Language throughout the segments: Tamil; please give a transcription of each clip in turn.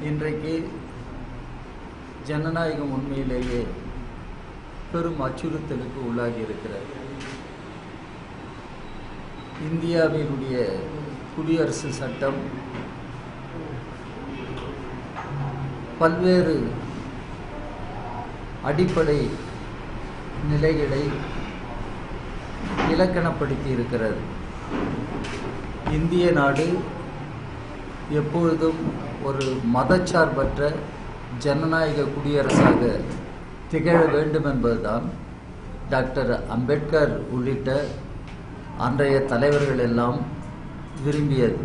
இன்றைக்கு ஜனநாயகம் உண்மையிலேயே பெரும் அச்சுறுத்தலுக்கு உள்ளாகி இருக்கிறது. இந்தியாவினுடைய குடியரசு சட்டம் பல்வேறு அடிப்படை நிலைகளை இலக்கணப்படுத்தி இருக்கிறது. இந்திய நாடு எப்பொழுதும் ஒரு மதச்சார்பற்ற ஜனநாயக குடியரசாக திகழ வேண்டும் என்பதுதான் டாக்டர் அம்பேத்கர் உள்ளிட்ட அன்றைய தலைவர்கள் எல்லாம் விரும்பியது.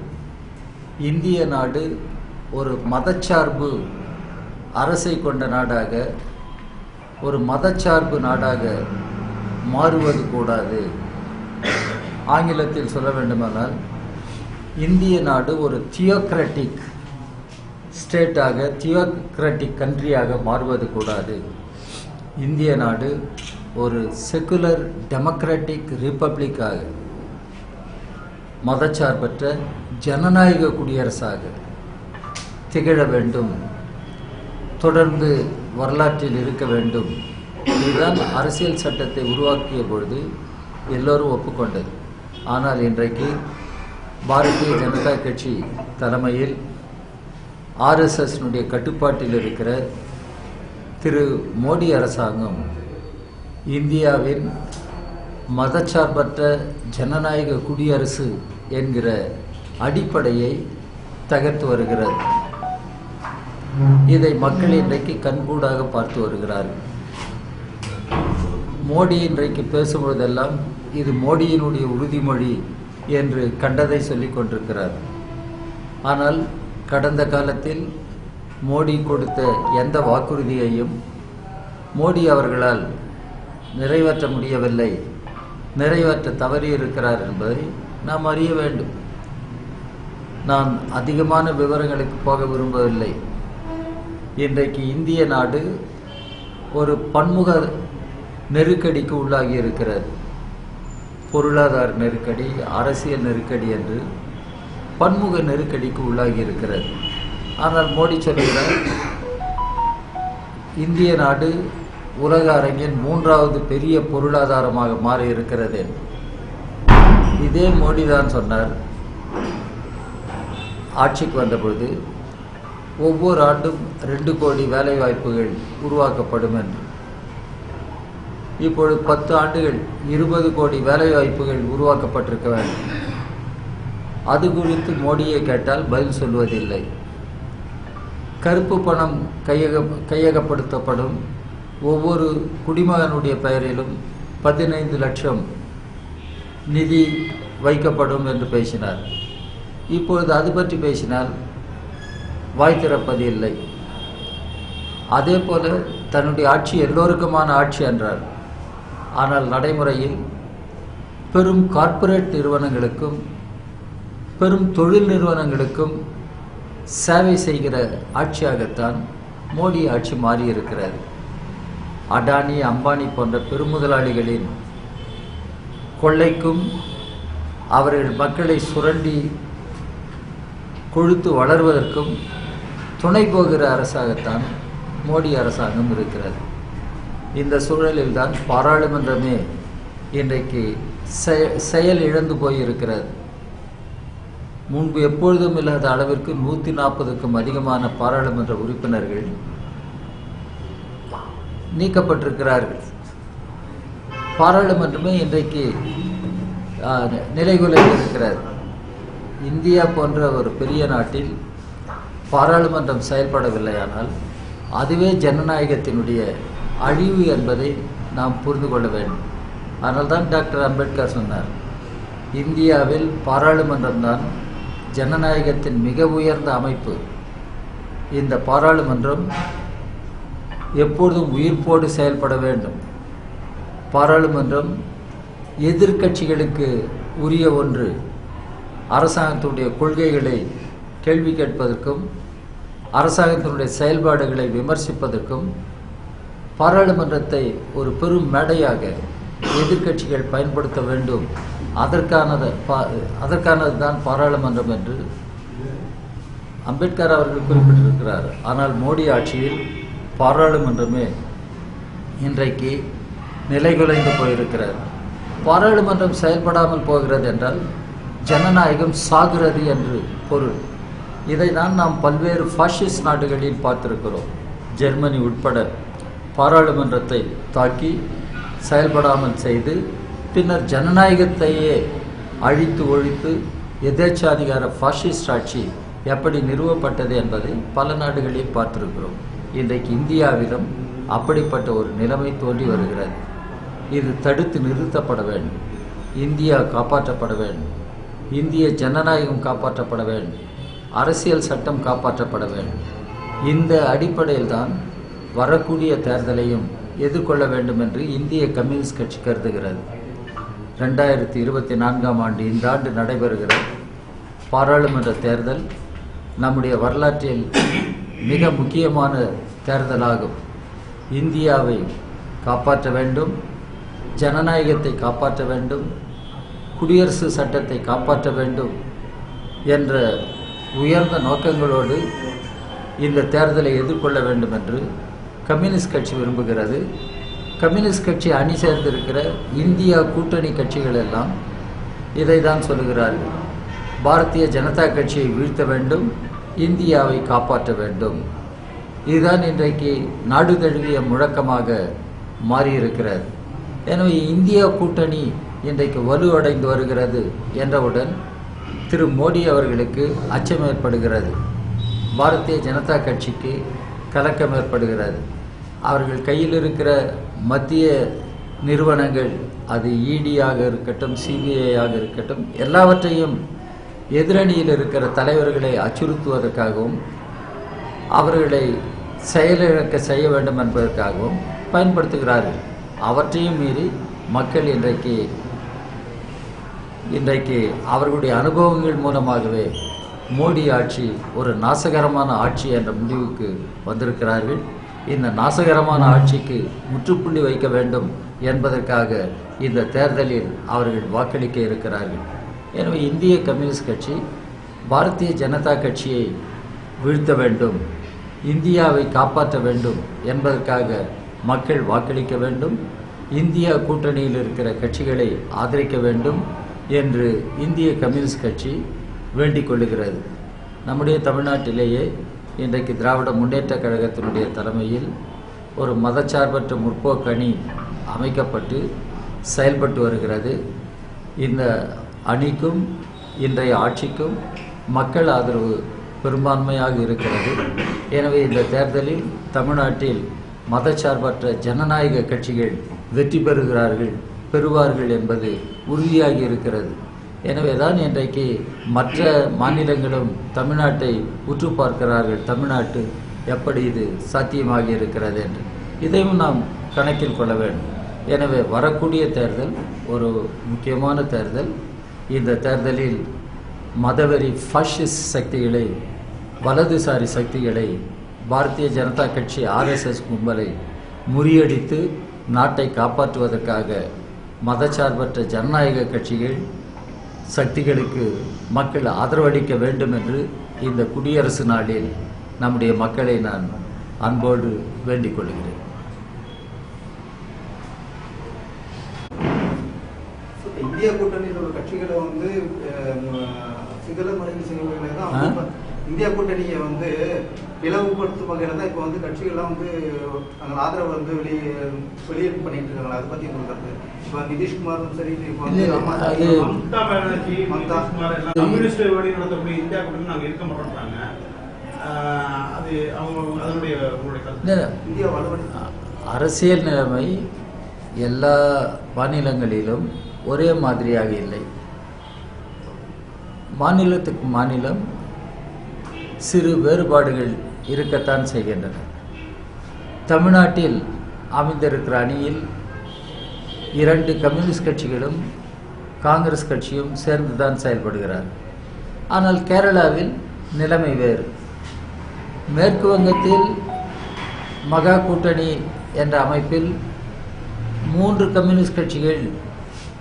இந்திய நாடு ஒரு மதச்சார்பு அரசை கொண்ட நாடாக, ஒரு மதச்சார்பு நாடாக மாறுவது கூடாது. ஆங்கிலத்தில் சொல்ல வேண்டுமானால் இந்திய நாடு ஒரு தியோக்ராட்டிக் ஸ்டேட்டாக, தியோக்ராட்டிக் கண்ட்ரியாக மாறுவது கூடாது. இந்திய நாடு ஒரு செக்குலர் டெமோக்ராட்டிக் ரிப்பப்ளிக்காக, மதச்சார்பற்ற ஜனநாயக குடியரசாக திகழ வேண்டும், தொடர்ந்து வரலாற்றில் இருக்க வேண்டும். இதுதான் அரசியல் சட்டத்தை உருவாக்கிய பொழுது எல்லோரும் ஒப்புக்கொண்டது. ஆனால் இன்றைக்கு பாரதிய ஜனதா கட்சி தலைமையில் ஆர்எஸ்எஸ்னுடைய கட்டுப்பாட்டில் இருக்கிற திரு மோடி அரசாங்கம் இந்தியாவின் மதச்சார்பற்ற ஜனநாயக குடியரசு என்கிற அடிப்படையை தகர்த்து வருகிறது. இதை மக்கள் இன்றைக்கு கண்கூடாக பார்த்து வருகிறார்கள். மோடி இன்றைக்கு பேசும்பொழுதெல்லாம் இது மோடியினுடைய உறுதிமொழி என்று கண்டதை சொல்லிக் கொண்டிருக்கிறார். ஆனால் கடந்த காலத்தில் மோடி கொடுத்த எந்த வாக்குறுதியையும் மோடி அவர்களால் நிறைவேற்ற முடியவில்லை, நிறைவேற்ற தவறியிருக்கிறார் என்பதை நாம் அறிய வேண்டும். நான் அதிகமான விவரங்களுக்கு போக விரும்பவில்லை. இன்றைக்கு இந்திய நாடு ஒரு பன்முக நெருக்கடிக்கு உள்ளாகி இருக்கிறது. பொருளாதார நெருக்கடி, அரசியல் நெருக்கடி என்று பன்முக நெருக்கடிக்கு உள்ளாகி இருக்கிறது. ஆனால் மோடி சொல்கிறார், இந்திய நாடு உலக அரங்கின் 3வது பெரிய பொருளாதாரமாக மாறி இருக்கிறது. இதே மோடி தான் சொன்னார் ஆட்சிக்கு வந்தபொழுது ஒவ்வொரு ஆண்டும் 2 கோடி வேலை வாய்ப்புகள் உருவாக்கப்படும் என்று. இப்பொழுது 10 ஆண்டுகள் 20 கோடி வேலை வாய்ப்புகள் உருவாக்கப்பட்டிருக்க வேண்டும். அது குறித்து மோடியை கேட்டால் பதில் சொல்வதில்லை. கருப்பு பணம் கையகப்படுத்தப்படும், ஒவ்வொரு குடிமகனுடைய பெயரிலும் 15 லட்சம் நிதி வைக்கப்படும் என்று பேசினார். இப்பொழுது அது பற்றி பேசினால் வாய் திறப்பது இல்லை. அதே போல தன்னுடைய ஆட்சி எல்லோருக்குமான ஆட்சி என்றார். ஆனால் நடைமுறையில் பெரும் கார்ப்பரேட் நிறுவனங்களுக்கும் பெரும் தொழில் நிறுவனங்களுக்கும் சேவை செய்கிற ஆட்சியாகத்தான் மோடி ஆட்சி மாறியிருக்கிறது. அடானி, அம்பானி போன்ற பெருமுதலாளிகளின் கொள்ளைக்கும் அவர்கள் மக்களை சுரண்டி கொழுத்து வளர்வதற்கும் துணை போகிற அரசாகத்தான் மோடி அரசாங்கம் இருக்கிறது. இந்த சூழலில் தான் பாராளுமன்றமே இன்றைக்கு செயல் இழந்து போயிருக்கிறது. முன்பு எப்பொழுதும் இல்லாத அளவிற்கு 140க்கும் அதிகமான பாராளுமன்ற உறுப்பினர்கள் நீக்கப்பட்டிருக்கிறார்கள். பாராளுமன்றமே இன்றைக்கு நிலைகுலைந்து இருக்கிறது. இந்தியா போன்ற ஒரு பெரிய நாட்டில் பாராளுமன்றம் செயல்படவில்லையானால் அதுவே ஜனநாயகத்தினுடைய அழிவு என்பதை நாம் புரிந்து கொள்ள வேண்டும். அதனால் தான் டாக்டர் அம்பேத்கர் சொன்னார், இந்தியாவில் பாராளுமன்றம்தான் ஜனநாயகத்தின் மிக உயர்ந்த அமைப்பு. இந்த பாராளுமன்றம் எப்பொழுதும் உயிர்ப்போடு செயல்பட வேண்டும். பாராளுமன்றம் எதிர்க்கட்சிகளுக்கு உரிய ஒன்று. அரசாங்கத்தினுடைய கொள்கைகளை கேள்வி கேட்பதற்கும் அரசாங்கத்தினுடைய செயல்பாடுகளை விமர்சிப்பதற்கும் பாராளுமன்றத்தை ஒரு பெரும் மேடையாக எதிர்க்கட்சிகள் பயன்படுத்த வேண்டும். அதற்கானது தான் பாராளுமன்றம் என்று அம்பேத்கர் அவர்கள் குறிப்பிட்டிருக்கிறார். ஆனால் மோடி ஆட்சியில் பாராளுமன்றமே இன்றைக்கு நிலைகுலைந்து போயிருக்கிறார். பாராளுமன்றம் செயல்படாமல் போகிறது என்றால் ஜனநாயகம் சாகிறது என்று பொருள். இதை தான் நாம் பல்வேறு ஃபாசிஸ்ட் நாடுகளில் பார்த்திருக்கிறோம். ஜெர்மனி உட்பட பாராளுமன்றத்தை தாக்கி செயல்படாமல் செய்து பின்னர் ஜனநாயகத்தையே அழித்து ஒழித்து எதேச்சாதிகார ஃபாசிஸ்ட் ஆட்சி எப்படி நிறுவப்பட்டது என்பதை பல நாடுகளில் பார்த்திருக்கிறோம். இன்றைக்கு இந்தியாவிலும் அப்படிப்பட்ட ஒரு நிலைமை தோன்றி வருகிறது. இது தடுத்து நிறுத்தப்பட வேண்டும். இந்தியா காப்பாற்றப்பட வேண்டும். இந்திய ஜனநாயகம் காப்பாற்றப்பட வேண்டும். அரசியல் சட்டம் காப்பாற்றப்பட வேண்டும். இந்த அடிப்படையில் தான் வரக்கூடிய தேர்தலையும் எதிர்கொள்ள வேண்டும் என்று இந்திய கம்யூனிஸ்ட் கட்சி கருதுகிறது. 2024ஆம் ஆண்டு இந்த ஆண்டு நடைபெறுகிற பாராளுமன்ற தேர்தல் நம்முடைய வரலாற்றில் மிக முக்கியமான தேர்தலாகும். இந்தியாவை காப்பாற்ற வேண்டும், ஜனநாயகத்தை காப்பாற்ற வேண்டும், குடியரசு சட்டத்தை காப்பாற்ற வேண்டும் என்ற உயர்ந்த நோக்கங்களோடு இந்த தேர்தலை எதிர்கொள்ள வேண்டும் என்று கம்யூனிஸ்ட் கட்சி விரும்புகிறது. கம்யூனிஸ்ட் கட்சி அணி சேர்ந்திருக்கிற இந்தியா கூட்டணி கட்சிகள் எல்லாம் இதை தான் சொல்லுகிறார்கள். பாரதிய ஜனதா கட்சியை வீழ்த்த வேண்டும், இந்தியாவை காப்பாற்ற வேண்டும். இதுதான் இன்றைக்கு நாடு தழுவிய முழக்கமாக மாறியிருக்கிறது. எனவே இந்தியா கூட்டணி இன்றைக்கு வலுவடைந்து வருகிறது என்றவுடன் திரு மோடி அவர்களுக்கு அச்சம் ஏற்படுகிறது. பாரதிய ஜனதா கட்சிக்கு கலக்கம் ஏற்படுகிறது. அவர்கள் கையில் இருக்கிற மத்திய நிறுவனங்கள், அது இடியாக இருக்கட்டும், சிபிஐயாக இருக்கட்டும், எல்லாவற்றையும் எதிரணியில் இருக்கிற தலைவர்களை அச்சுறுத்துவதற்காகவும் அவர்களை செயலிழக்க செய்ய வேண்டும் என்பதற்காகவும் பயன்படுத்துகிறார்கள். அவற்றையும் மீறி மக்கள் இன்றைக்கு அவர்களுடைய அனுபவங்கள் மூலமாகவே மோடி ஆட்சி ஒரு நாசகரமான ஆட்சி என்ற முடிவுக்கு வந்திருக்கிறார்கள். இந்த நாசகரமான ஆட்சிக்கு முற்றுப்புள்ளி வைக்க வேண்டும் என்பதற்காக இந்த தேர்தலில் அவர்கள் வாக்களிக்க இருக்கிறார்கள். எனவே இந்திய கம்யூனிஸ்ட் கட்சி பாரதிய ஜனதா கட்சியை வீழ்த்த வேண்டும், இந்தியாவை காப்பாற்ற வேண்டும் என்பதற்காக மக்கள் வாக்களிக்க வேண்டும், இந்தியா கூட்டணியில் இருக்கிற கட்சிகளை ஆதரிக்க வேண்டும் என்று இந்திய கம்யூனிஸ்ட் கட்சி வேண்டிக் கொள்ளுகிறது. நம்முடைய தமிழ்நாட்டிலேயே இன்றைக்கு திராவிட முன்னேற்ற கழகத்தினுடைய தலைமையில் ஒரு மதச்சார்பற்ற முற்போக்கு அணி அமைக்கப்பட்டு செயல்பட்டு வருகிறது. இந்த அணிக்கும் இன்றைய ஆட்சிக்கும் மக்கள் ஆதரவு பெரும்பான்மையாக இருக்கிறது. எனவே இந்த தேர்தலில் தமிழ்நாட்டில் மதச்சார்பற்ற ஜனநாயக கட்சிகள் வெற்றி பெறுவார்கள் என்பது உறுதியாகி இருக்கிறது. எனவே தான் இன்றைக்கு மற்ற மாநிலங்களும் தமிழ்நாட்டை உற்று பார்க்கிறார்கள். தமிழ்நாட்டு எப்படி இது சாத்தியமாகி இருக்கிறது என்று இதையும் நாம் கணக்கில் கொள்ள வேண்டும். எனவே வரக்கூடிய தேர்தல் ஒரு முக்கியமான தேர்தல். இந்த தேர்தலில் மதவெறி ஃபாசிஸ்ட் சக்திகளை, வலதுசாரி சக்திகளை, பாரதிய ஜனதா கட்சி ஆர்எஸ்எஸ் கும்பலை முறியடித்து நாட்டை காப்பாற்றுவதற்காக மதச்சார்பற்ற ஜனநாயக கட்சிகள் சக்திகளுக்கு மக்கள் ஆதரவளிக்க வேண்டும் என்று இந்த குடியரசு நாளில் நம்முடைய மக்களை நான் அன்போடு வேண்டிக் கொள்கிறேன். இந்தியா கூட்டணியில் ஒரு கட்சிகளை வந்து சிங்கள மறைந்து சிங்கள தான் இந்தியா கூட்டணியை வந்து பிளவுபடுத்தும் வகையில் தான் இப்போ வந்து கட்சிகள்லாம் வந்து அங்கே ஆதரவு வந்து வெளியேற்பு பண்ணிட்டு இருக்காங்க. அதை பற்றி உங்களுக்கு இப்போ நிதிஷ்குமாரும் சரி, இப்போ வந்து மம்தா பானர்ஜி, கம்யூனிஸ்ட் வழி நடத்தக்கூடிய இந்தியா கூட்டணி நாங்கள் இருக்க மாட்டோம்றாங்க. அது அவங்க அதனுடைய இந்தியா வலுவடை அரசியல் நிலைமை எல்லா மாநிலங்களிலும் ஒரே மாதிரியாக இல்லை. மாநிலத்துக்கு மாநிலம் சிறு வேறுபாடுகள் இருக்கத்தான் செய்கின்றன. தமிழ்நாட்டில் அமைந்திருக்கிற அணியில் 2 கம்யூனிஸ்ட் கட்சிகளும் காங்கிரஸ் கட்சியும் சேர்ந்துதான் செயல்படுகிறார். ஆனால் கேரளாவில் நிலைமை வேறு. மேற்கு வங்கத்தில் மகா கூட்டணி என்ற அமைப்பில் 3 கம்யூனிஸ்ட் கட்சிகள்,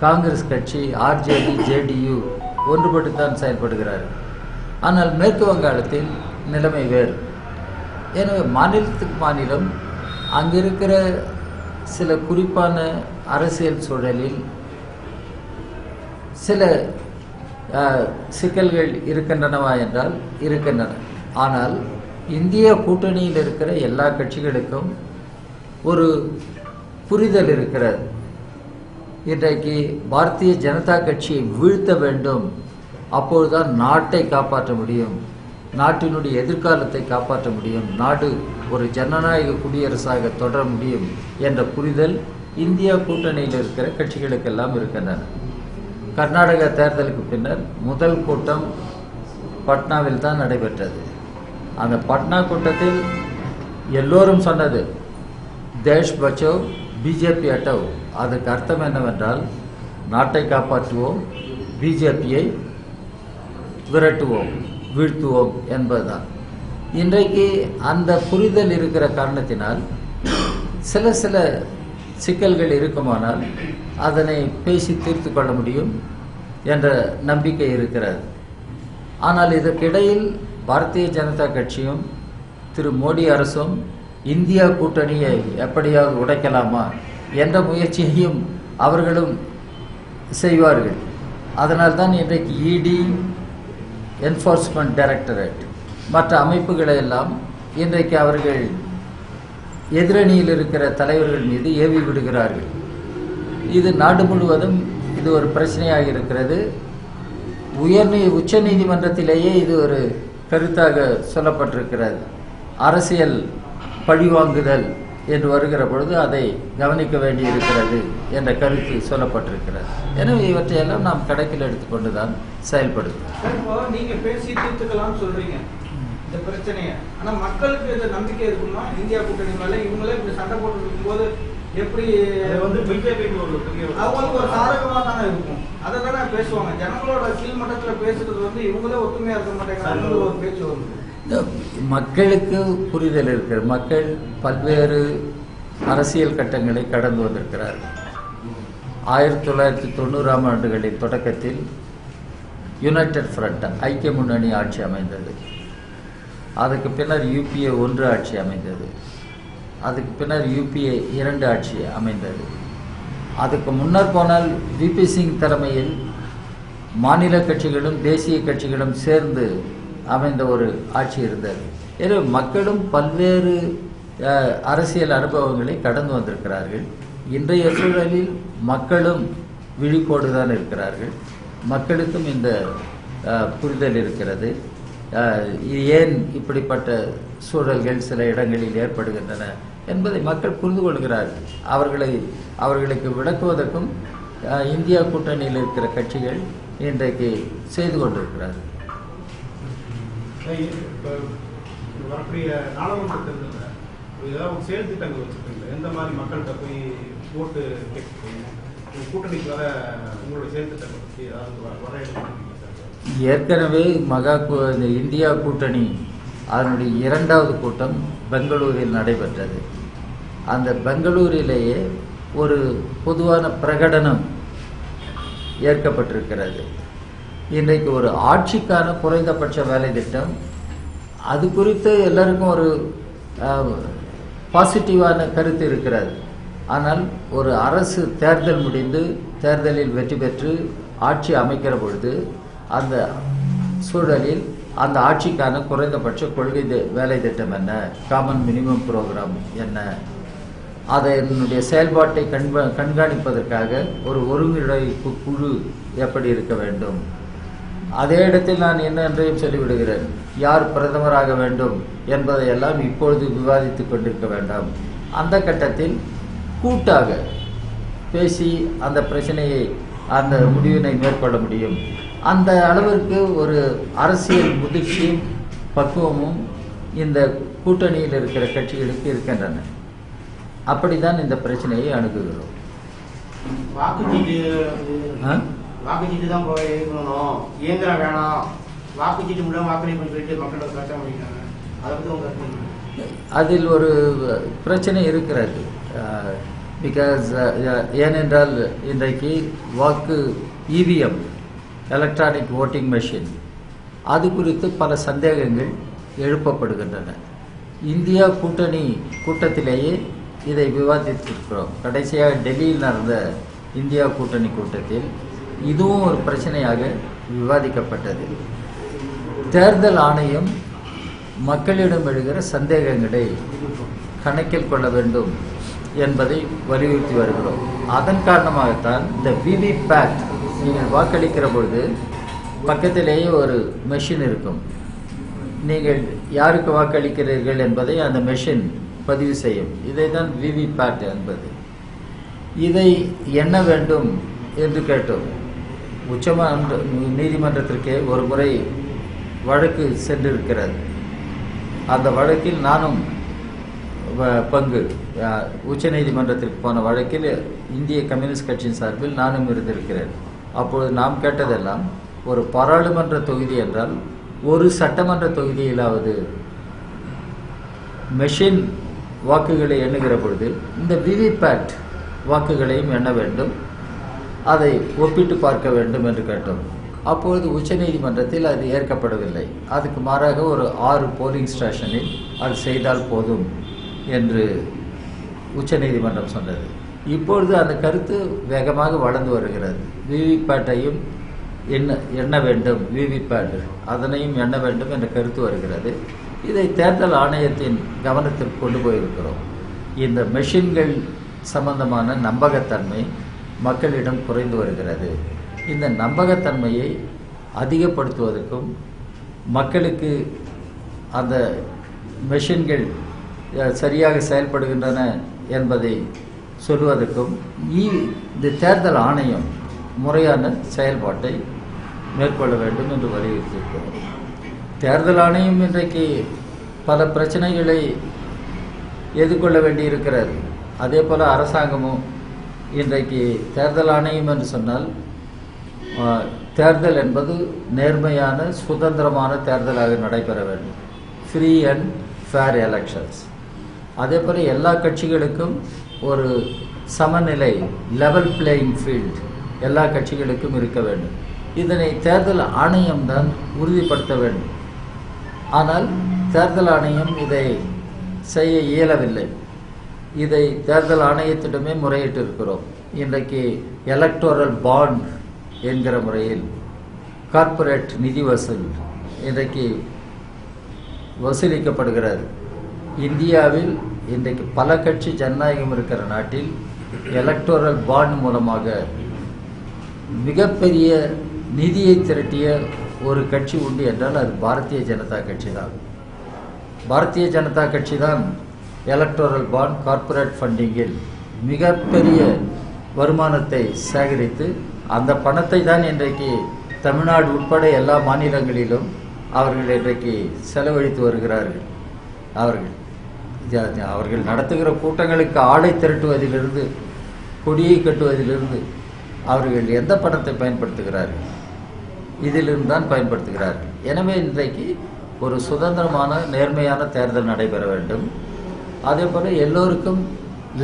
காங்கிரஸ் கட்சி, ஆர்ஜேடி, ஜேடியு ஒன்றுபட்டுத்தான் செயல்படுகிறார்கள். ஆனால் மேற்கு வங்காளத்தில் நிலைமை வேறு. எனவே மாநிலத்துக்கு மாநிலம் அங்கே இருக்கிற சில குறிப்பான அரசியல் சூழலில் சில சிக்கல்கள் இருக்கின்றனவா என்றால் இருக்கின்றன. ஆனால் இந்திய கூட்டணியில் இருக்கிற எல்லா கட்சிகளுக்கும் ஒரு புரிதல் இருக்கிறது. இன்றைக்கு பாரதிய ஜனதா கட்சியை வீழ்த்த வேண்டும், அப்பொழுதுதான் நாட்டை காப்பாற்ற முடியும், நாட்டினுடைய எதிர்காலத்தை காப்பாற்ற முடியும், நாடு ஒரு ஜனநாயக குடியரசாக தொடர முடியும் என்ற புரிதல் இந்தியா கூட்டணியில் இருக்கிற கட்சிகளுக்கெல்லாம் இருக்கின்றன. கர்நாடக தேர்தலுக்கு பின்னர் முதல் கூட்டம் பட்னாவில் தான் நடைபெற்றது. அந்த பட்னா கூட்டத்தில் எல்லோரும் சொன்னது தேஷ் பச்சோ பிஜேபி அட்டவ். அதுக்கு அர்த்தம் என்னவென்றால் நாட்டை காப்பாற்றுவோம், பிஜேபியை விரட்டுவோம், வீழ்த்துவோம் என்பதுதான். இன்றைக்கு அந்த புரிதல் இருக்கிற காரணத்தினால் சில சிக்கல்கள் இருக்குமானால் அதனை பேசி தீர்த்து கொள்ள முடியும் என்ற நம்பிக்கை இருக்கிறது. ஆனால் இதற்கிடையில் பாரதிய ஜனதா கட்சியும் திரு மோடி அரசும் இந்தியா கூட்டணியை எப்படியாவது உடைக்கலாமா என்ற முயற்சியையும் அவர்களும் செய்வார்கள். அதனால்தான் இன்றைக்கு இடி, என்ஃபோர்ஸ்மெண்ட் டைரக்டரேட் மற்ற அமைப்புகளை எல்லாம் இன்றைக்கு அவர்கள் எதிரணியில் இருக்கிற தலைவர்கள் மீது ஏவி விடுகிறார்கள். இது நாடு முழுவதும் இது ஒரு பிரச்சனையாக இருக்கிறது. உச்ச நீதிமன்றத்திலேயே இது ஒரு கருத்தாக சொல்லப்பட்டிருக்கிறது. அரசியல் பழிவாங்குதல் என்று வருகிற பொழுது அதை கவனிக்க வேண்டியிருக்கிறது என்ற கருத்து சொல்லப்பட்டிருக்கிறது. எனவே இவற்றையெல்லாம் நாம் கணக்கில் எடுத்துக்கொண்டுதான் செயல்படுது. நீங்க பேசி தீர்த்துக்கலாம்னு சொல்றீங்க இந்த பிரச்சனையை. ஆனா மக்களுக்கு இந்த நம்பிக்கை இருக்குமா இந்தியா கூட்டணி மேல? இவங்களே இப்படி சண்டை போட்டு இருக்கும் போது எப்படி பிஜேபிக்கு அவங்களுக்கு ஒரு சாதகமா தானே இருக்கும், அதை தானே பேசுவாங்க. ஜனங்களோட கீழ்மட்டத்துல பேசுறது இவங்களே ஒத்துமையா இருக்க மாட்டேங்கிறாங்க ஒரு பேச்சு வருது. மக்களுக்கு புரிதல் இருக்கிறது. மக்கள் பல்வேறு அரசியல் கட்டங்களை கடந்து வந்திருக்கிறார்கள். 1990ஆம் ஆண்டுகளின் தொடக்கத்தில் யுனைடெட் ஃப்ரண்ட் ஐக்கிய முன்னணி ஆட்சி அமைந்தது. அதுக்கு பின்னர் UPA 1 ஆட்சி அமைந்தது. அதுக்கு பின்னர் UPA 2 ஆட்சி அமைந்தது. அதுக்கு முன்னர் போனால் VP சிங் தலைமையில் மாநில கட்சிகளும் தேசிய கட்சிகளும் சேர்ந்து அமைந்த ஒரு ஆட்சி இருந்தது. எனவே மக்களும் பல்வேறு அரசியல் அனுபவங்களை கடந்து வந்திருக்கிறார்கள். இன்றைய சூழலில் மக்களும் விழிப்போடு தான் இருக்கிறார்கள். மக்களுக்கும் இந்த புரிதல் இருக்கிறது. ஏன் இப்படிப்பட்ட சூழல்கள் சில இடங்களில் ஏற்படுகின்றன என்பதை மக்கள் புரிந்து கொள்கிறார்கள். அவர்களுக்கு விளக்குவதற்கும் இந்தியா கூட்டணியில் இருக்கிற கட்சிகள் இன்றைக்கு செய்து கொண்டிருக்கிறார்கள். வரக்கூடிய நாடாளுமன்ற தேர்தலில் ஏதாவது செயல் திட்டங்கள் வச்சுருக்கீங்க? எந்த மாதிரி மக்கள்கிட்ட போய் ஓட்டு கேட்க கூட்டணிக்கு வர உங்களுடைய செயல் திட்டங்கள் பற்றி ஏதாவது வர எடுத்துருக்கீங்க? ஏற்கனவே இந்தியா கூட்டணி அதனுடைய 2வது கூட்டம் பெங்களூரில் நடைபெற்றது. அந்த பெங்களூரிலேயே ஒரு பொதுவான பிரகடனம் ஏற்கப்பட்டிருக்கிறது. இன்றைக்கு ஒரு ஆட்சிக்கான குறைந்தபட்ச வேலை திட்டம், அது குறித்து எல்லாருக்கும் ஒரு பாசிட்டிவான கருத்து இருக்கிறது. ஆனால் ஒரு அரசு தேர்தல் முடிந்து தேர்தலில் வெற்றி பெற்று ஆட்சி அமைக்கிற பொழுது அந்த சூழலில் அந்த ஆட்சிக்கான குறைந்தபட்ச கொள்கை வேலை திட்டம் என்ன, காமன் மினிமம் ப்ரோக்ராம் என்ன, அதனுடைய செயல்பாட்டை கண்காணிப்பதற்காக ஒரு ஒருங்கிணைப்பு குழு எப்படி இருக்க வேண்டும். அதே இடத்தில் நான் என்ன என்றையும் சொல்லிவிடுகிறேன், யார் பிரதமராக வேண்டும் என்பதையெல்லாம் இப்பொழுது விவாதித்து கொண்டிருக்க வேண்டாம். அந்த கட்டத்தில் கூட்டாக பேசி அந்த பிரச்சனையை அந்த முடிவினை மேற்கொள்ள முடியும். அந்த அளவிற்கு ஒரு அரசியல் முதிர்ச்சியும் பக்குவமும் இந்த கூட்டணியில் இருக்கிற கட்சிகளுக்கு இருக்கின்றன. அப்படிதான் இந்த பிரச்சனையை அணுகுகிறோம். வாக்குச்சீட்டு தான் போய் பண்ணணும், இயந்திரம் வேணாம், வாக்குச்சீட்டு மூலம் வாக்களிப்பு சொல்லிட்டு மக்களோட பிரச்சனை பண்ணிட்டாங்க. அதை பற்றி உங்க அதில் ஒரு பிரச்சனை இருக்கிறது. பிகாஸ் ஏனென்றால் இன்றைக்கு வாக்கு EVM எலக்ட்ரானிக் ஓட்டிங் மெஷின் அது குறித்து பல சந்தேகங்கள் எழுப்பப்படுகின்றன. இந்தியா கூட்டணி கூட்டத்திலேயே இதை விவாதித்திருக்கிறோம். கடைசியாக டெல்லியில் நடந்த இந்தியா கூட்டணி கூட்டத்தில் இதுவும் ஒரு பிரச்சனையாக விவாதிக்கப்பட்டது. தேர்தல் ஆணையம் மக்களிடம் எழுகிற சந்தேகங்களை கணக்கில் கொள்ள வேண்டும் என்பதை வலியுறுத்தி வருகிறோம். அதன் காரணமாகத்தான் இந்த விவிபேட், நீங்கள் வாக்களிக்கிற பொழுது பக்கத்திலேயே ஒரு மெஷின் இருக்கும். நீங்கள் யாருக்கு வாக்களிக்கிறீர்கள் என்பதை அந்த மெஷின் பதிவு செய்யும். இதை தான் விவிபேட் என்பது. இதை எண்ண வேண்டும் என்று கேட்டோம். நீதிமன்றத்திற்கே ஒரு முறை வழக்கு சென்றிருக்கிறது. அந்த வழக்கில் நானும் பங்கு, உச்சநீதிமன்றத்திற்கு போன வழக்கில் இந்திய கம்யூனிஸ்ட் கட்சியின் சார்பில் நானும் இருந்திருக்கிறேன். அப்பொழுது நாம் கேட்டதெல்லாம் ஒரு பாராளுமன்ற தொகுதி என்றால் ஒரு சட்டமன்ற தொகுதியிலாவது மெஷின் வாக்குகளை எண்ணுகிற பொழுது இந்த விவிபேட் வாக்குகளையும் எண்ண வேண்டும், அதை ஒப்பிட்டு பார்க்க வேண்டும் என்று கேட்டோம். அப்பொழுது உச்சநீதிமன்றத்தில் அது ஏற்கப்படவில்லை. அதுக்கு மாறாக ஒரு 6 போலிங் ஸ்டேஷனில் அது செய்தால் போதும் என்று உச்சநீதிமன்றம் சொன்னது. இப்பொழுது அந்த கருத்து வேகமாக வளர்ந்து வருகிறது. விவிபேட்டையும் எண்ண வேண்டும், விவிபேட் அதனையும் எண்ண வேண்டும் என்ற கருத்து வருகிறது. இதை தேர்தல் ஆணையத்தின் கவனத்திற்கு கொண்டு போயிருக்கிறோம். இந்த மெஷின்கள் சம்பந்தமான நம்பகத்தன்மை மக்களிடம் குறைந்து வருகிறது. இந்த நம்பகத்தன்மையை அதிகப்படுத்துவதற்கும் மக்களுக்கு அந்த மெஷின்கள் சரியாக செயல்படுகின்றன என்பதை சொல்வதற்கும் இந்த தேர்தல் ஆணையம் முறையான செயல்பாட்டை மேற்கொள்ள வேண்டும் என்று வலியுறுத்தியிருக்கிறோம். தேர்தல் ஆணையம் இன்றைக்கு பல பிரச்சனைகளை எதிர்கொள்ள வேண்டியிருக்கிறது. அதே போல் அரசாங்கமும் இன்றைக்கு தேர்தல் ஆணையம் என்று சொன்னால் தேர்தல் என்பது நேர்மையான சுதந்திரமான தேர்தலாக நடைபெற வேண்டும், ஃப்ரீ அண்ட் ஃபேர் எலெக்ஷன்ஸ். அதே போல் எல்லா கட்சிகளுக்கும் ஒரு சமநிலை, லெவல் பிளேயிங் ஃபீல்டு எல்லா கட்சிகளுக்கும் இருக்க வேண்டும். இதனை தேர்தல் ஆணையம்தான் உறுதிப்படுத்த வேண்டும். ஆனால் தேர்தல் ஆணையம் இதை செய்ய இயலவில்லை. இதை தேர்தல் ஆணையத்திடமே முறையிட்டு இருக்கிறோம். இன்றைக்கு எலக்டோரல் பாண்ட் என்கிற முறையில் கார்ப்பரேட் நிதி வசூல் இன்றைக்கு வசூலிக்கப்படுகிறது. இந்தியாவில் இன்றைக்கு பல கட்சி ஜனநாயகம் இருக்கிற நாட்டில் எலக்டோரல் பாண்ட் மூலமாக மிகப்பெரிய நிதியை திரட்டிய ஒரு கட்சி உண்டு என்றால் அது பாரதிய ஜனதா கட்சி தான். பாரதிய ஜனதா கட்சி தான் எலக்டோரல் பாண்ட் கார்ப்பரேட் ஃபண்டிங்கில் மிகப்பெரிய வருமானத்தை சேகரித்து அந்த பணத்தை தான் இன்றைக்கு தமிழ்நாடு உட்பட எல்லா மாநிலங்களிலும் அவர்கள் இன்றைக்கு செலவழித்து வருகிறார்கள். அவர்கள் நடத்துகிற கூட்டங்களுக்கு ஆளை திரட்டுவதிலிருந்து கொடியை கட்டுவதிலிருந்து அவர்கள் எந்த பணத்தை பயன்படுத்துகிறார்கள்? இதிலிருந்து தான் பயன்படுத்துகிறார்கள். எனவே இன்றைக்கு ஒரு சுதந்திரமான நேர்மையான தேர்தல் நடைபெற வேண்டும். அதே போல் எல்லோருக்கும்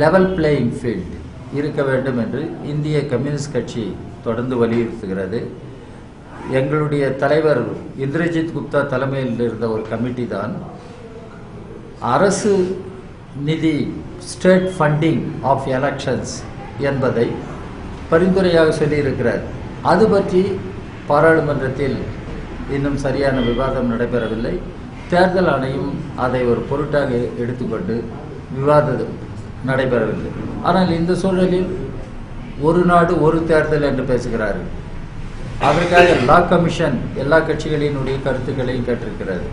லெவல் பிளேயிங் ஃபீல்டு இருக்க வேண்டும் என்று இந்திய கம்யூனிஸ்ட் கட்சி தொடர்ந்து வலியுறுத்துகிறது. எங்களுடைய தலைவர் இந்திரஜித் குப்தா தலைமையில் இருந்த ஒரு கமிட்டி தான் அரசு நிதி, ஸ்டேட் ஃபண்டிங் ஆஃப் எலெக்ஷன்ஸ் என்பதை பரிந்துரையாக சொல்லியிருக்கிறார். அது பற்றி பாராளுமன்றத்தில் இன்னும் சரியான விவாதம் நடைபெறவில்லை. தேர்தல் ஆணையம் அதை ஒரு பொருட்டாக எடுத்துக்கொண்டு விவாதம் நடைபெறவில்லை. ஆனால் இந்த சூழலில் ஒரு நாடு ஒரு தேர்தல் என்று பேசுகிறார்கள். அதற்காக லா கமிஷன் எல்லா கட்சிகளினுடைய கருத்துக்களையும் கேட்டிருக்கிறது.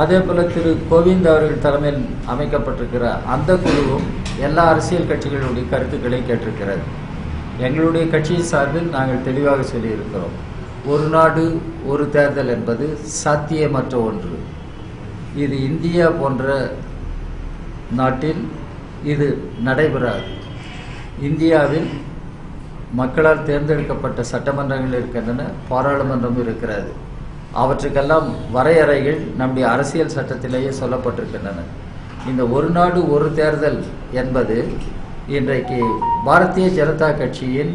அதே போல் திரு கோவிந்த் அவர்கள் தலைமையில் அமைக்கப்பட்டிருக்கிற அந்த குழுவும் எல்லா அரசியல் கட்சிகளுடைய கருத்துக்களை கேட்டிருக்கிறது. எங்களுடைய கட்சியின் சார்பில் நாங்கள் தெளிவாக சொல்லியிருக்கிறோம், ஒரு நாடு ஒரு தேர்தல் என்பது சாத்தியமற்ற ஒன்று. இது இந்தியா போன்ற நாட்டில் இது நடைபெறாது. இந்தியாவில் மக்களால் தேர்ந்தெடுக்கப்பட்ட சட்டமன்றங்கள் இருக்கின்றன, பாராளுமன்றம் இருக்கிறது. அவற்றுக்கெல்லாம் வரையறைகள் நம்முடைய அரசியல் சட்டத்திலேயே சொல்லப்பட்டிருக்கின்றன. இந்த ஒரு நாடு ஒரு தேர்தல் என்பது இன்றைக்கு பாரதிய ஜனதா கட்சியின்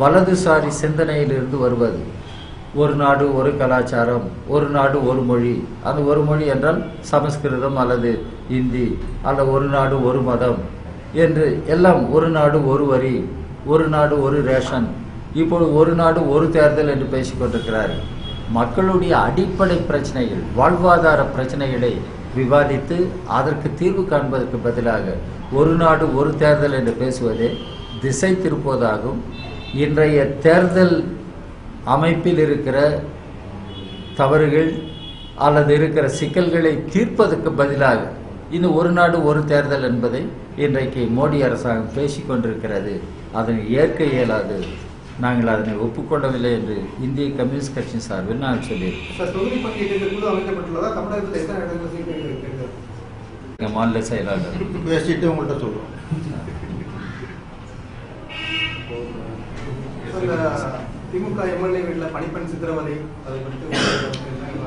வலதுசாரி சிந்தனையிலிருந்து வருவது. ஒரு நாடு ஒரு கலாச்சாரம், ஒரு நாடு ஒரு மொழி. அந்த ஒரு மொழி என்றால் சமஸ்கிருதம் அல்லது இந்தி, அல்லது ஒரு நாடு ஒரு மதம் என்று எல்லாம், ஒரு நாடு ஒரு வரி, ஒரு நாடு ஒரு ரேஷன், இப்பொழுது ஒரு நாடு ஒரு தேர்தல் என்று பேசிக்கொண்டிருக்கிறார். மக்களுடைய அடிப்படை பிரச்சனைகள், வாழ்வாதார பிரச்சனைகளை விவாதித்து அதற்கு தீர்வு காண்பதற்கு பதிலாக ஒரு நாடு ஒரு தேர்தல் என்று பேசுவதே திசை திருப்புவதாகும். இன்றைய தேர்தல் அமைப்பில் இருக்கிற தவறுகள் அல்லது இருக்கிற சிக்கல்களை தீர்ப்பதற்கு பதிலாக இந்த ஒரு நாடு ஒரு தேர்தல் என்பதை இன்றைக்கு மோடி அரசாங்கம் பேசிக்கொண்டிருக்கிறது. அதனை ஏற்க இயலாது. நாங்கள் அதனை ஒப்புக்கொள்ளவில்லை என்று இந்திய கம்யூனிஸ்ட் கட்சி சார்பில் நான் சொல்லியிருக்கேன். சார், தொகுதி பங்கீட்டுக்கு குழு அமைக்கப்பட்டுள்ளதா? தமிழகத்தில் எத்தனை இடங்கள் சீட்டு இருக்கிறது? மாநில செயலாளர் பேசிட்டு உங்கள்கிட்ட சொல்லுவோம். இந்த திமுக எம்எல்ஏ வீட்டில் பணிப்பெண் சித்திரவதை, அதை குறித்து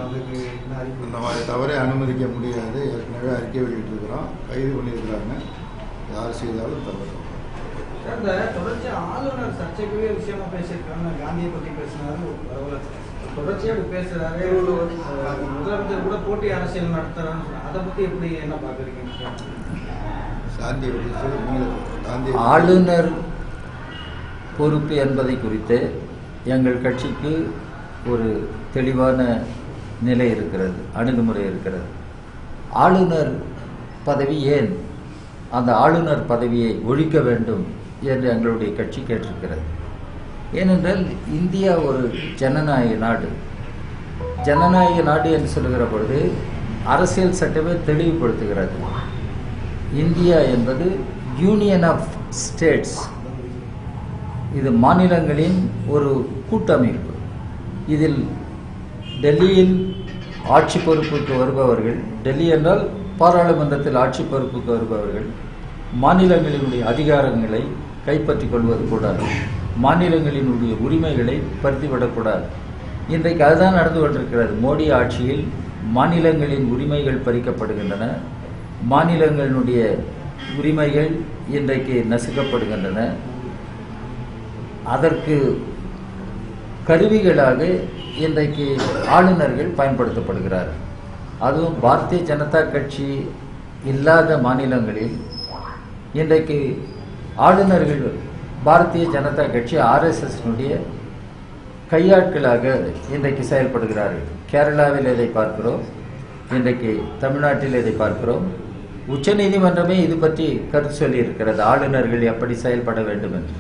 அதுக்கு என்ன அறிக்கை? இந்த மாதிரி தவறை அனுமதிக்க முடியாது. ஏற்கனவே அறிக்கை வெளியிட்டிருக்கிறோம், கைது பண்ணியிருக்கிறாங்க. யார் செய்தாலும் தவறு. இந்த தொடர்ச்சி ஆளுநர் சர்ச்சைக்குரிய விஷயமா பேசியிருக்காங்க. காந்தியை பற்றி பேசினாரு, தொடர்ச்சியா பேசுறாரு. முதலமைச்சர் கூட போட்டி அரசியல் நடத்துறான்னு, அதை பத்தி எப்படி என்ன பாக்குறீங்க? ஆளுநர் பொறுப்பு என்பதை குறித்து எங்கள் கட்சிக்கு ஒரு தெளிவான நிலை இருக்கிறது, அணுகுமுறை இருக்கிறது. ஆளுநர் பதவி ஏன், அந்த ஆளுநர் பதவியை ஒழிக்க வேண்டும் என்று எங்களுடைய கட்சி கேட்டிருக்கிறது. ஏனென்றால் இந்தியா ஒரு ஜனநாயக நாடு. ஜனநாயக நாடு என்று சொல்லுகிற பொழுது அரசியல் சட்டமே தெளிவுபடுத்துகிறது. இந்தியா என்பது யூனியன் ஆஃப் ஸ்டேட்ஸ், இது மாநிலங்களின் ஒரு கூட்டமைப்பு. இதில் டெல்லியில் ஆட்சி பொறுப்புக்கு வருபவர்கள், டெல்லி என்றால் பாராளுமன்றத்தில் ஆட்சி பொறுப்புக்கு வருபவர்கள் மாநிலங்களினுடைய அதிகாரங்களை கைப்பற்றிக் கொள்வது கூடாது, மாநிலங்களினுடைய உரிமைகளை பறித்துவிடக்கூடாது. இன்றைக்கு அதுதான் நடந்து கொண்டிருக்கிறது. மோடி ஆட்சியில் மாநிலங்களின் உரிமைகள் பறிக்கப்படுகின்றன, மாநிலங்களினுடைய உரிமைகள் இன்றைக்கு நசுக்கப்படுகின்றன. அதற்கு கருவிகளாக இன்றைக்கு ஆளுநர்கள் பயன்படுத்தப்படுகிறார்கள். அதுவும் பாரதிய ஜனதா கட்சி இல்லாத மாநிலங்களில் இன்றைக்கு ஆளுநர்கள் பாரதிய ஜனதா கட்சி ஆர்எஸ்எஸ்னுடைய கையாட்களாக இன்றைக்கு செயல்படுகிறார்கள். கேரளாவில் இதை பார்க்கிறோம், இன்றைக்கு தமிழ்நாட்டில் இதை பார்க்கிறோம். உச்சநீதிமன்றமே இது பற்றி கருத்து சொல்லியிருக்கிறது, ஆளுநர்கள் எப்படி செயல்பட வேண்டும் என்று.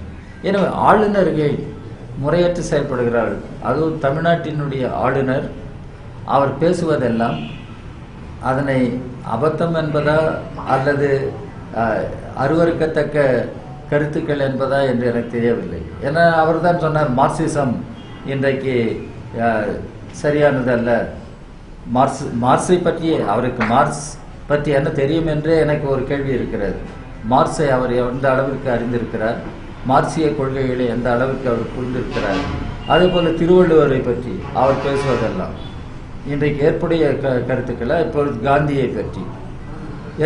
எனவே ஆளுநர்கள் முறையற்று செயல்படுகிறார்கள். அதுவும் தமிழ்நாட்டினுடைய ஆளுநர், அவர் பேசுவதெல்லாம் அதனை அபத்தம் என்பதா அல்லது அருவருக்கத்தக்க கருத்துக்கள் என்பதா என்று எனக்கு தெரியவில்லை. ஏன்னா அவர் தான் சொன்னார், மார்க்சிசம் இன்றைக்கு சரியானது அல்ல. மார்க்ஸை பற்றியே, அவருக்கு மார்க்ஸ் பற்றி என்ன தெரியும் என்றே எனக்கு ஒரு கேள்வி இருக்கிறது. மார்க்ஸை அவர் எந்த அளவிற்கு அறிந்திருக்கிறார், மார்க்சிய கொள்கைகளை எந்த அளவிற்கு அவர் புரிந்திருக்கிறார். அதே போல திருவள்ளுவரை பற்றி அவர் பேசுவதெல்லாம் இன்றைக்கு ஏற்புடைய கருத்துக்களை, இப்பொழுது காந்தியை பற்றி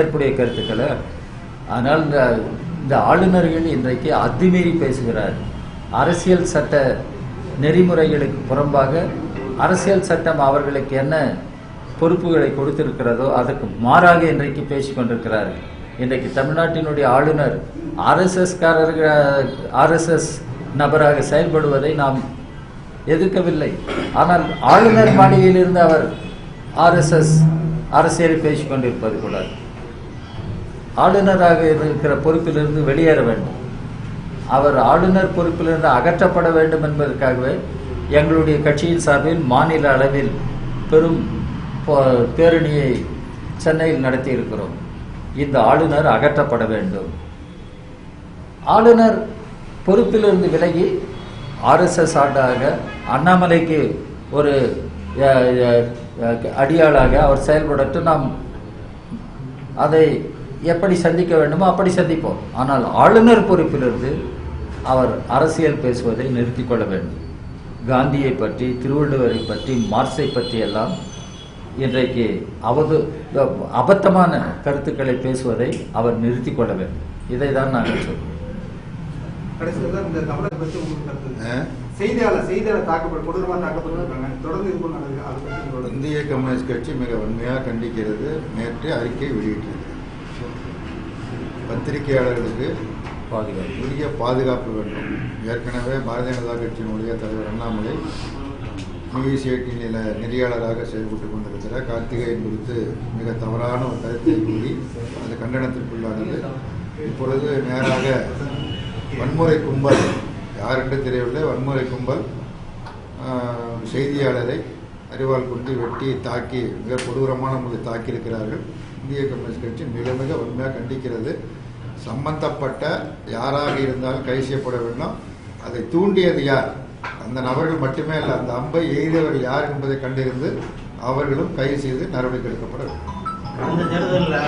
ஏற்புடைய கருத்துக்களை. ஆனால் இந்த ஆளுநர்கள் இன்றைக்கு அத்துமீறி பேசுகிறார். அரசியல் சட்ட நெறிமுறைகளுக்கு புறம்பாக அரசியல் சட்டம் அவர்களுக்கு என்ன பொறுப்புகளை கொடுத்திருக்கிறதோ அதற்கு மாறாக இன்றைக்கு பேசிக்கொண்டிருக்கிறார்கள். இன்றைக்கு தமிழ்நாட்டினுடைய ஆளுநர் ஆர்எஸ்எஸ் நபராக செயல்படுவதை நாம் எதிர்க்கவில்லை. ஆனால் ஆளுநர் மாளிகையிலிருந்து அவர் ஆர்எஸ்எஸ் அரசியலை பேசிக்கொண்டிருப்பது கூடாது. ஆளுநராக இருக்கிற பொறுப்பிலிருந்து வெளியேற வேண்டும். அவர் ஆளுநர் பொறுப்பிலிருந்து அகற்றப்பட வேண்டும் என்பதற்காகவே எங்களுடைய கட்சியின் சார்பில் மாநில அளவில் பெரும் பேரணியை சென்னையில் நடத்தி இருக்கிறோம். இந்த ஆளுநர் அகற்றப்பட வேண்டும். ஆளுநர் பொறுப்பிலிருந்து விலகி ஆர்எஸ்எஸ் ஆண்டாக அண்ணாமலைக்கு ஒரு அடியாளாக அவர் செயல்படட்டும். நாம் அதை எப்படி சந்திக்க வேண்டுமோ அப்படி சந்திப்போம். ஆனால் ஆளுநர் பொறுப்பிலிருந்து அவர் அரசியல் பேசுவதை நிறுத்திக் கொள்ள வேண்டும். காந்தியை பற்றி, திருவள்ளுவரை பற்றி, மார்க்ஸை பற்றி எல்லாம் இன்றைக்கு அபத்தமான கருத்துக்களை பேசுவதை அவர் நிறுத்திக் கொள்ள வேண்டும். இதை தான் நாங்கள் சொல்றோம். கடைசியில் இந்த தமிழக பற்றி உங்களுக்கு கருத்து செய்தியாளர் கொடூரமாக தாக்கப்பட்டிருக்காங்க. தொடர்ந்து இது நடக்குது. அதை பற்றி உங்களோட இந்திய கம்யூனிஸ்ட் கட்சி மிக வன்மையாக கண்டிக்கிறது. நேற்று அறிக்கை வெளியிட்டிருக்கிறது. பத்திரிகையாளர்களுக்கு உரிய பாதுகாப்பு வேண்டும். ஏற்கனவே பாரதிய ஜனதா கட்சியினுடைய தலைவர் அண்ணாமலை நியூஸ் 18 நெறியாளராக செயல்பட்டு கொண்டிருக்கிற கார்த்திகேயன் குறித்து மிக தவறான ஒரு கருத்தை கூறி அது கண்டனத்திற்குள்ளானது. இப்பொழுது நேராக வன்முறை கும்பல், யாரென்று தெரியவில்லை, வன்முறை கும்பல் செய்தியாளரை அறிவால் கொண்டு வெட்டி தாக்கி மிக கொடூரமான முறையில் தாக்கியிருக்கிறார்கள். இந்திய கம்யூனிஸ்ட் கட்சி மிக மிக வன்மையாக கண்டிக்கிறது. சம்பந்தப்பட்ட யாராக இருந்தாலும் கைது செய்யப்பட வேண்டும். அதை தூண்டியது யார், அந்த நபர்கள் மட்டுமே அல்ல, அந்த அம்பை எய்தவர்கள் யார் என்பதை கண்டிருந்து அவர்களும் கைது செய்து நடவடிக்கை எடுக்கப்பட வேண்டும். அந்த தேர்தலில்